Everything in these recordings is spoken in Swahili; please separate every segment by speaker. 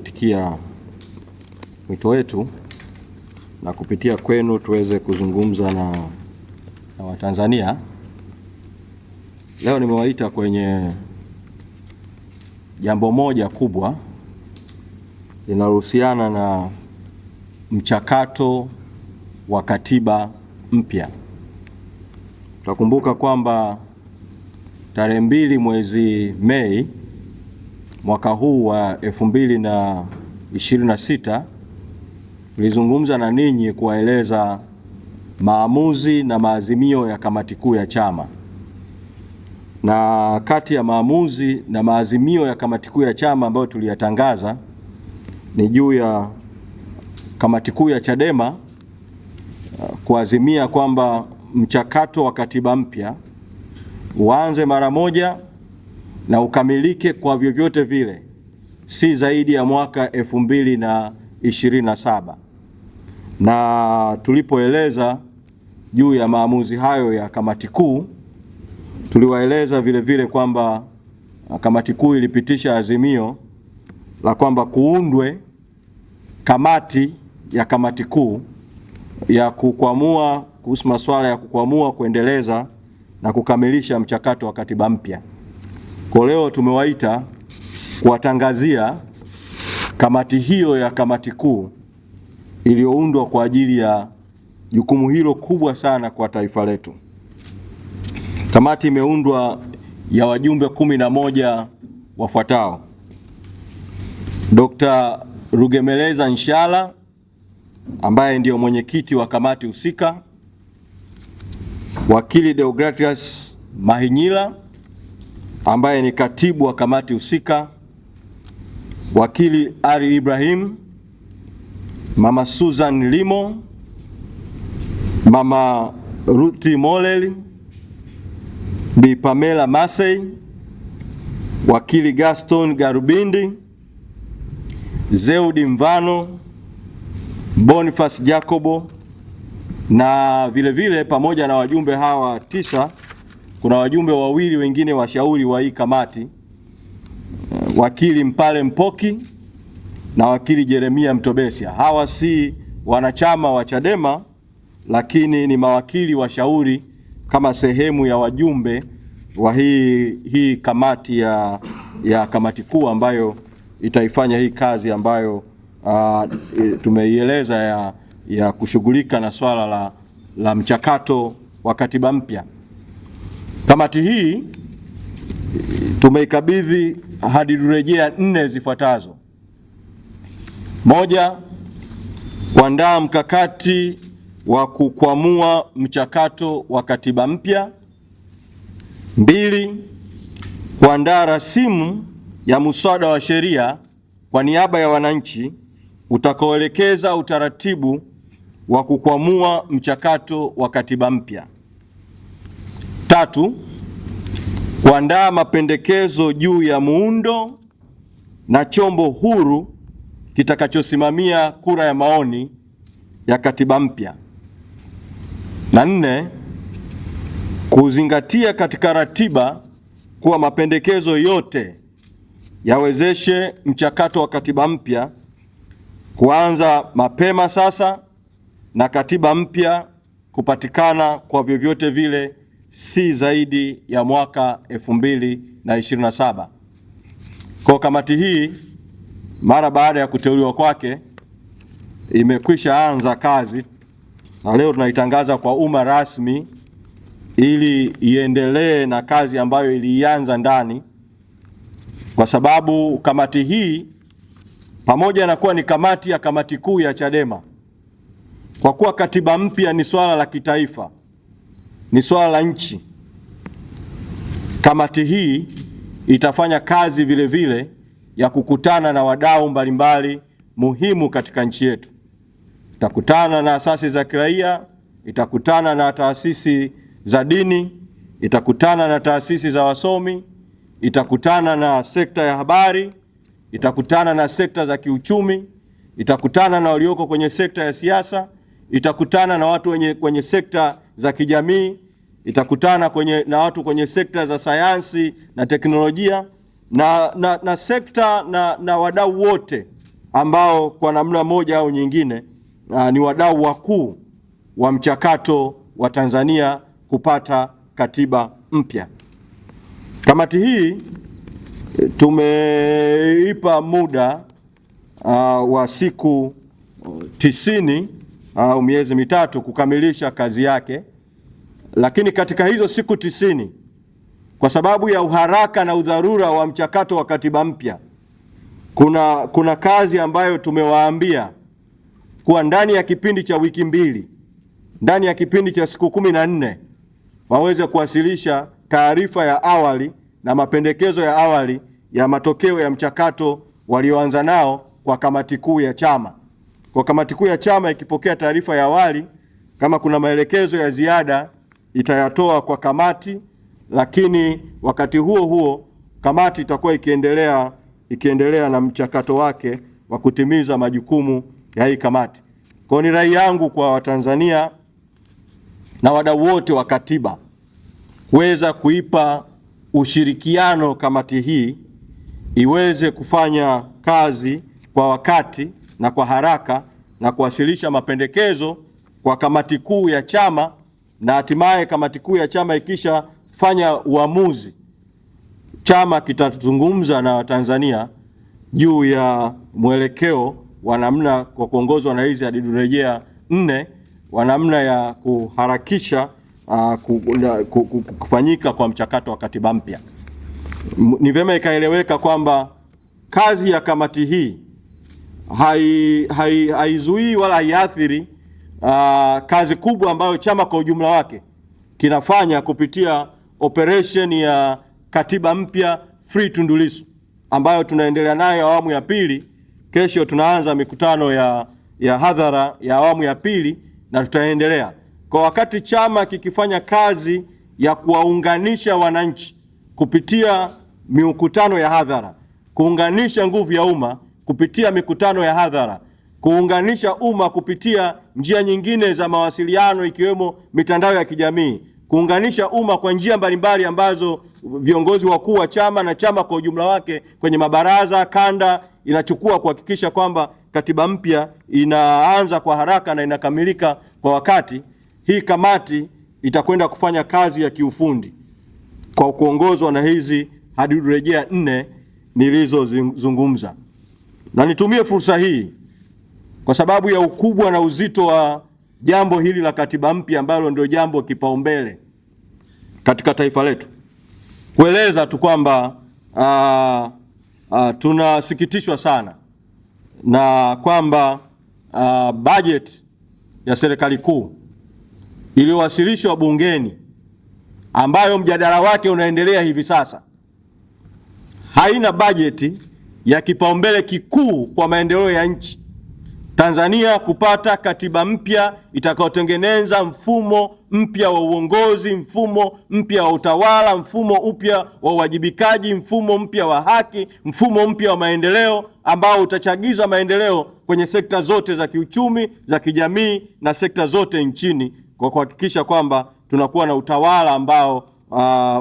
Speaker 1: Tikia mwito wetu na kupitia kwenu tuweze kuzungumza na Watanzania. Leo nimewaita kwenye jambo moja kubwa linalohusiana na mchakato wa katiba mpya. Tutakumbuka kwamba tarehe 2 mwezi Mei mwaka huu wa 2026 tulizungumza na ninyi kuwaeleza maamuzi na maazimio ya kamati kuu ya chama. Na kati ya maamuzi na maazimio ya kamati kuu ya chama ambayo tuliyatangaza ni juu ya kamati kuu ya Chadema kuazimia kwamba mchakato wa katiba mpya uanze mara moja na ukamilike kwa vyovyote vile si zaidi ya mwaka 2027. Na tulipoeleza juu ya maamuzi hayo ya kamati kuu, tuliwaeleza vile vile kwamba kamati kuu ilipitisha azimio la kwamba kuundwe kamati ya kamati kuu ya kukwamua kuhusu masuala ya kukwamua, kuendeleza na kukamilisha mchakato wa katiba mpya. Kwa leo tumewaita kuwatangazia kamati hiyo ya kamati kuu iliyoundwa kwa ajili ya jukumu hilo kubwa sana kwa taifa letu. Kamati imeundwa ya wajumbe 11 wafuatao: Dr. Rugemeleza Nshala ambaye ndio mwenyekiti wa kamati husika, Wakili Deogratias Mahinyila ambaye ni katibu wa kamati husika, Wakili Ari Ibrahim, Mama Susan Limo, Mama Ruti Moleli, Bi Pamela Masei, Wakili Gaston Garubindi, Zeudi Mvano, Boniface Jacobo, na vile vile pamoja na wajumbe hawa 9 kuna wajumbe wawili wengine washauri wa hii kamati, Wakili Mpale Mpoki na Wakili Jeremia Mtobesia. Hawa si wanachama wa Chadema, lakini ni mawakili washauri kama sehemu ya wajumbe wa hii kamati ya kamati kuu ambayo itaifanya hii kazi ambayo tumeieleza ya kushughulika na swala la mchakato wa katiba mpya. Kamati hii tumeikabidhi hadi rejea 4 zifuatazo: 1, kuandaa mkakati wa kukwamua mchakato wa katiba mpya; 2, kuandaa rasimu ya muswada wa sheria kwa niaba ya wananchi utakaoelekeza utaratibu wa kukwamua mchakato wa katiba mpya; 3, kuandaa mapendekezo juu ya muundo na chombo huru kitakachosimamia kura ya maoni ya katiba mpya; na 4, kuzingatia katika ratiba kuwa mapendekezo yote yawezeshe mchakato wa katiba mpya kuanza mapema sasa na katiba mpya kupatikana kwa vyovyote vile si zaidi ya mwaka 2027. Kwa kamati hii mara baada ya kuteuliwa kwake imekwisha anza kazi na leo tunaitangaza kwa umma rasmi ili iendelee na kazi ambayo ilianza ndani, kwa sababu kamati hii pamoja na kuwa ni kamati ya kamati kuu ya Chadema, kwa kuwa katiba mpya ni swala la kitaifa, ni swala la nchi, kamati hii itafanya kazi vile vile ya kukutana na wadau mbalimbali muhimu katika nchi yetu. Itakutana na asasi za kiraia, itakutana na taasisi za dini, itakutana na taasisi za wasomi, itakutana na sekta ya habari, itakutana na sekta za kiuchumi, itakutana na walioko kwenye sekta ya siasa, itakutana na watu kwenye sekta za kijamii, itakutana na watu kwenye sekta za sayansi na teknolojia na sekta na wadau wote ambao kwa namna moja au nyingine ni wadau wakuu wa mchakato wa Tanzania kupata katiba mpya. Kamati hii tumeipa muda wa siku 90 au miezi mitatu kukamilisha kazi yake, lakini katika hizo siku 90, kwa sababu ya uharaka na udharura wa mchakato wa katiba mpya, kuna kazi ambayo tumewaambia kuwa ndani ya kipindi cha wiki mbili, ndani ya kipindi cha siku 14 waweze kuwasilisha taarifa ya awali na mapendekezo ya awali ya matokeo ya mchakato walioanza nao kwa kamati kuu ya chama. Kwa kamati kuu ya chama ikipokea taarifa ya awali, kama kuna maelekezo ya ziada itayatoa kwa kamati, lakini wakati huo huo kamati itakuwa ikiendelea na mchakato wake wa kutimiza majukumu ya hii kamati. Kwa ni rai yangu kwa Watanzania na wadau wote wa katiba kuweza kuipa ushirikiano kamati hii iweze kufanya kazi kwa wakati na kwa haraka na kuwasilisha mapendekezo kwa kamati kuu ya chama, na hatimaye kamati kuu ya chama ikisha fanya uamuzi, chama kitazungumza na Watanzania juu ya mwelekeo wa namna, kwa kuongozwa na hizi hadidu rejea 4, wa namna ya kuharakisha kufanyika kwa mchakato wa katiba mpya. Ni vyema ikaeleweka kwamba kazi ya kamati hii haizuii wala haiathiri kazi kubwa ambayo chama kwa ujumla wake kinafanya kupitia operation ya katiba mpya Free Tundu Lissu, ambayo tunaendelea nayo awamu ya pili. Kesho tunaanza mikutano ya hadhara ya awamu ya pili na tutaendelea. Kwa wakati chama kikifanya kazi ya kuwaunganisha wananchi kupitia mikutano ya hadhara, kuunganisha nguvu ya umma kupitia mikutano ya hadhara, kuunganisha umma kupitia njia nyingine za mawasiliano ikiwemo mitandao ya kijamii, kuunganisha umma kwa njia mbalimbali ambazo viongozi wakuu wa chama na chama kwa ujumla wake kwenye mabaraza kanda inachukua kuhakikisha kwamba katiba mpya inaanza kwa haraka na inakamilika kwa wakati. Hii kamati itakwenda kufanya kazi ya kiufundi kwa kuongozwa na hizi hadidu rejea 4 nilizozungumza. Na nitumie fursa hii kwa sababu ya ukubwa na uzito wa jambo hili la katiba mpya ambalo ndio jambo kipaumbele katika taifa letu, kueleza tu kwamba tunasikitishwa sana na kwamba bajeti ya serikali kuu iliyowasilishwa bungeni, ambayo mjadala wake unaendelea hivi sasa, haina bajeti ya kipaumbele kikuu kwa maendeleo ya nchi Tanzania kupata katiba mpya itakayotengeneza mfumo mpya wa uongozi, mfumo mpya wa utawala, mfumo mpya wa uwajibikaji, mfumo mpya wa haki, mfumo mpya wa maendeleo ambao utachagiza maendeleo kwenye sekta zote za kiuchumi, za kijamii na sekta zote nchini, kwa kuhakikisha kwamba tunakuwa na utawala ambao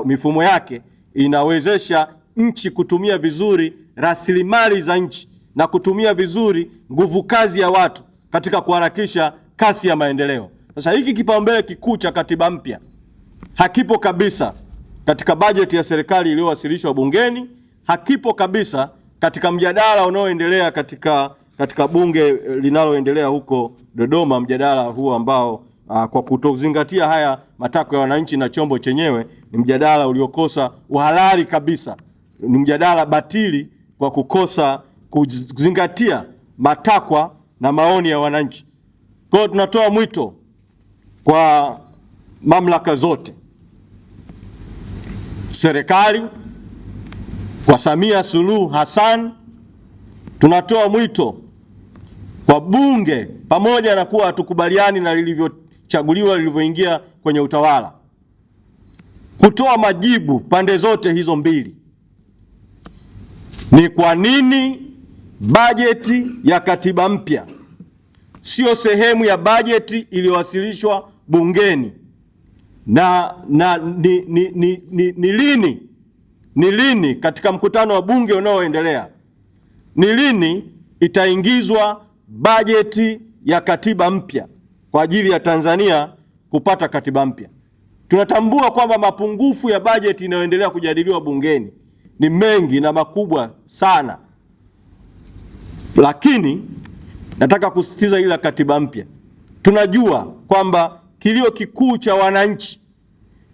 Speaker 1: mifumo yake inawezesha nchi kutumia vizuri rasilimali za nchi na kutumia vizuri nguvu kazi ya watu katika kuharakisha kasi ya maendeleo. Sasa hiki kipaumbele kikuu cha katiba mpya hakipo kabisa katika bajeti ya serikali iliyowasilishwa bungeni, hakipo kabisa katika mjadala unaoendelea katika bunge linaloendelea huko Dodoma, mjadala huo ambao kwa kutozingatia haya matakwa ya wananchi na chombo chenyewe ni mjadala uliokosa uhalali kabisa, ni mjadala batili kwa kukosa kuzingatia matakwa na maoni ya wananchi. Kwa hiyo tunatoa mwito kwa mamlaka zote, serikali, kwa Samia Suluhu Hassan, tunatoa mwito kwa bunge, pamoja na kuwa hatukubaliani na lilivyochaguliwa, lilivyoingia kwenye utawala, kutoa majibu pande zote hizo mbili. Ni kwa nini bajeti ya katiba mpya sio sehemu ya bajeti iliyowasilishwa bungeni, na ni lini katika mkutano wa bunge unaoendelea, ni lini itaingizwa bajeti ya katiba mpya kwa ajili ya Tanzania kupata katiba mpya. Tunatambua kwamba mapungufu ya bajeti inayoendelea kujadiliwa bungeni ni mengi na makubwa sana, lakini nataka kusisitiza ile katiba mpya. Tunajua kwamba kilio kikuu cha wananchi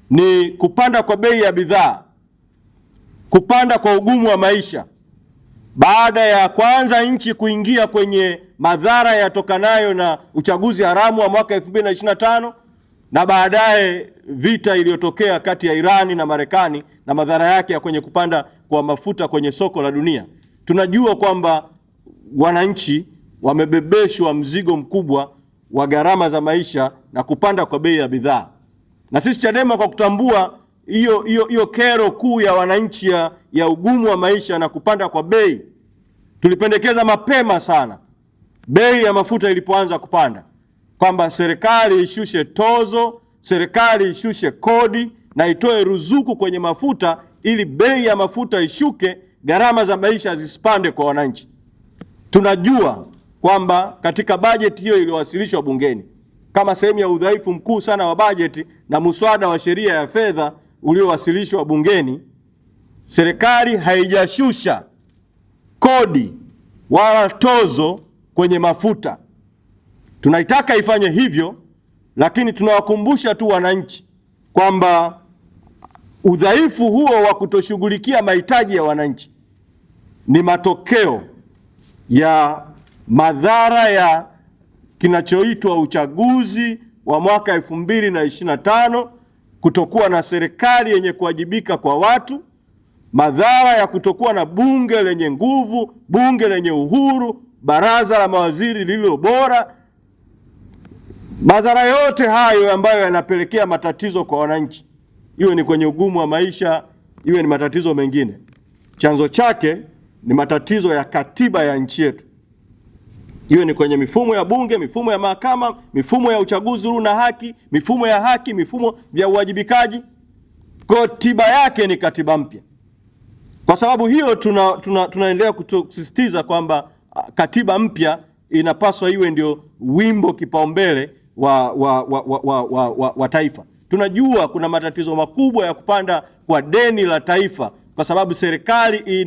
Speaker 1: ni kupanda kwa bei ya bidhaa, kupanda kwa ugumu wa maisha, baada ya kwanza nchi kuingia kwenye madhara yatokanayo na uchaguzi haramu wa mwaka 2025 na baadaye vita iliyotokea kati ya Irani na Marekani na madhara yake ya kwenye kupanda kwa mafuta kwenye soko la dunia. Tunajua kwamba wananchi wamebebeshwa mzigo mkubwa wa gharama za maisha na kupanda kwa bei ya bidhaa. Na sisi Chadema, kwa kutambua hiyo kero kuu ya wananchi ya ugumu wa maisha na kupanda kwa bei, tulipendekeza mapema sana bei ya mafuta ilipoanza kupanda kwamba serikali ishushe tozo, serikali ishushe kodi na itoe ruzuku kwenye mafuta ili bei ya mafuta ishuke, gharama za maisha zisipande kwa wananchi. Tunajua kwamba katika bajeti hiyo iliyowasilishwa bungeni kama sehemu ya udhaifu mkuu sana wa bajeti na muswada wa sheria ya fedha uliowasilishwa bungeni, serikali haijashusha kodi wala tozo kwenye mafuta. Tunaitaka ifanye hivyo, lakini tunawakumbusha tu wananchi kwamba udhaifu huo wa kutoshughulikia mahitaji ya wananchi ni matokeo ya madhara ya kinachoitwa uchaguzi wa mwaka 2025, kutokuwa na serikali yenye kuwajibika kwa watu, madhara ya kutokuwa na bunge lenye nguvu, bunge lenye uhuru, baraza la mawaziri lililo bora. Madhara yote hayo ambayo yanapelekea matatizo kwa wananchi, iwe ni kwenye ugumu wa maisha, iwe ni matatizo mengine, chanzo chake ni matatizo ya katiba ya nchi yetu, iwe ni kwenye mifumo ya bunge, mifumo ya mahakama, mifumo ya uchaguzi huru na haki, mifumo ya haki, mifumo ya uwajibikaji. Katiba yake ni katiba mpya. Kwa sababu hiyo tunaendelea kusisitiza kwamba katiba mpya inapaswa iwe ndio wimbo kipaumbele wa taifa. Tunajua kuna matatizo makubwa ya kupanda kwa deni la taifa kwa sababu serikali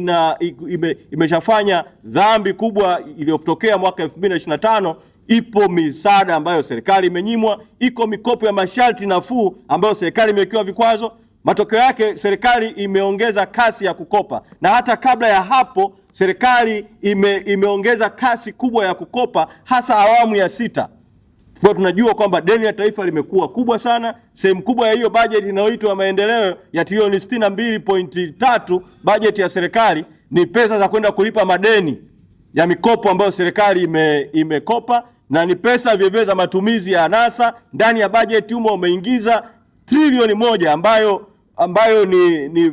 Speaker 1: imeshafanya dhambi kubwa iliyotokea mwaka 2025. Ipo misaada ambayo serikali imenyimwa, iko mikopo ya masharti nafuu ambayo serikali imewekewa vikwazo. Matokeo yake serikali imeongeza kasi ya kukopa, na hata kabla ya hapo serikali imeongeza kasi kubwa ya kukopa, hasa awamu ya 6. Kwa tunajua kwamba deni la taifa limekuwa kubwa sana. Sehemu kubwa ya hiyo bajeti inayoitwa maendeleo ya trilioni 62.3, bajeti ya serikali, ni pesa za kwenda kulipa madeni ya mikopo ambayo serikali imekopa, na ni pesa vile za matumizi ya anasa. Ndani ya bajeti humo umeingiza trilioni 1 ambayo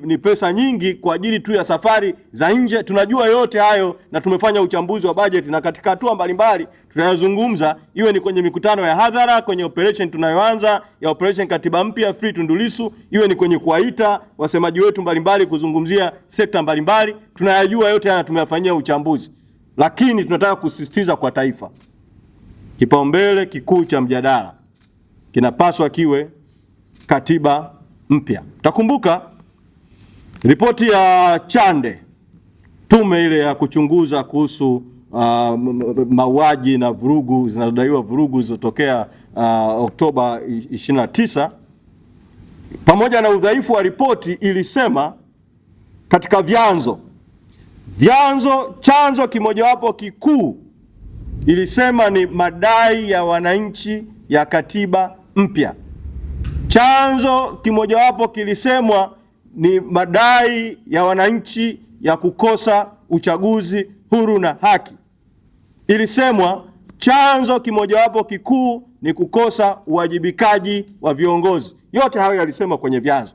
Speaker 1: ni pesa nyingi kwa ajili tu ya safari za nje. Tunajua yote hayo na tumefanya uchambuzi wa bajeti, na katika hatua mbalimbali tunayozungumza, iwe ni kwenye mikutano ya hadhara, kwenye operation tunayoanza ya operation katiba mpya Free Tundu Lissu, iwe ni kwenye kuwaita wasemaji wetu mbalimbali kuzungumzia sekta mbalimbali, tunayajua yote haya, tumeyafanyia uchambuzi. Lakini tunataka kusisitiza kwa taifa, kipaumbele kikuu cha mjadala kinapaswa kiwe katiba mpya. Takumbuka ripoti ya Chande, tume ile ya kuchunguza kuhusu mauaji na vurugu zinazodaiwa vurugu zilizotokea Oktoba 29, pamoja na udhaifu wa ripoti, ilisema katika chanzo kimojawapo kikuu ilisema ni madai ya wananchi ya katiba mpya. Chanzo kimojawapo kilisemwa ni madai ya wananchi ya kukosa uchaguzi huru na haki. Ilisemwa chanzo kimojawapo kikuu ni kukosa uwajibikaji wa viongozi. Yote hayo yalisema kwenye vyanzo.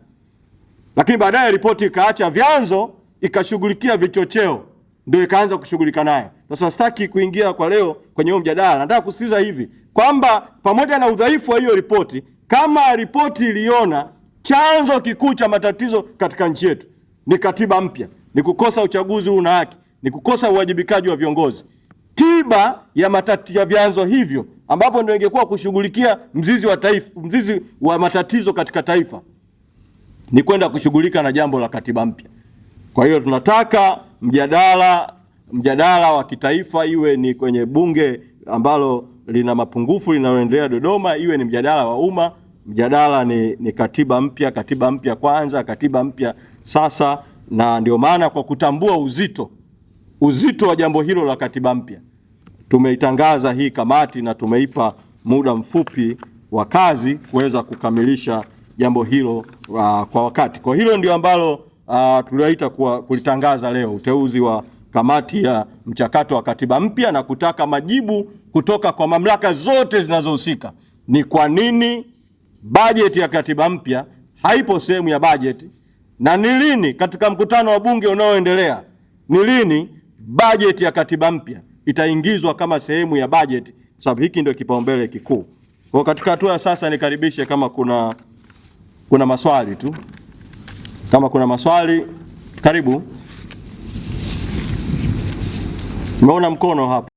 Speaker 1: Lakini baadaye ripoti ikaacha vyanzo, ikashughulikia vichocheo, ndio ikaanza kushughulika nayo. Sasa sitaki kuingia kwa leo kwenye huo mjadala. Nataka kusisitiza hivi kwamba pamoja na udhaifu wa hiyo ripoti, kama ripoti iliona chanzo kikuu cha matatizo katika nchi yetu ni katiba mpya, ni kukosa uchaguzi huru na haki, ni kukosa uwajibikaji wa viongozi, tiba ya vyanzo hivyo, ambapo ndio ingekuwa kushughulikia mzizi wa matatizo katika taifa, ni kwenda kushughulika na jambo la katiba mpya. Kwa hiyo tunataka mjadala wa kitaifa, iwe ni kwenye bunge ambalo lina mapungufu linaloendelea Dodoma, iwe ni mjadala wa umma. Mjadala ni katiba mpya kwanza, katiba mpya sasa. Na ndio maana kwa kutambua uzito wa jambo hilo la katiba mpya, tumeitangaza hii kamati na tumeipa muda mfupi wa kazi kuweza kukamilisha jambo hilo kwa wakati. Kwa hilo ndio ambalo tuliwaita kulitangaza leo, uteuzi wa kamati ya mchakato wa katiba mpya, na kutaka majibu kutoka kwa mamlaka zote zinazohusika. Ni kwa nini bajeti ya katiba mpya haipo sehemu ya bajeti, na ni lini katika mkutano wa bunge unaoendelea, ni lini bajeti ya katiba mpya itaingizwa kama sehemu ya bajeti, sababu hiki ndio kipaumbele kikuu. Kwa katika hatua sasa, nikaribishe kama kuna maswali tu. Kama kuna maswali, karibu. Nimeona mkono hapa.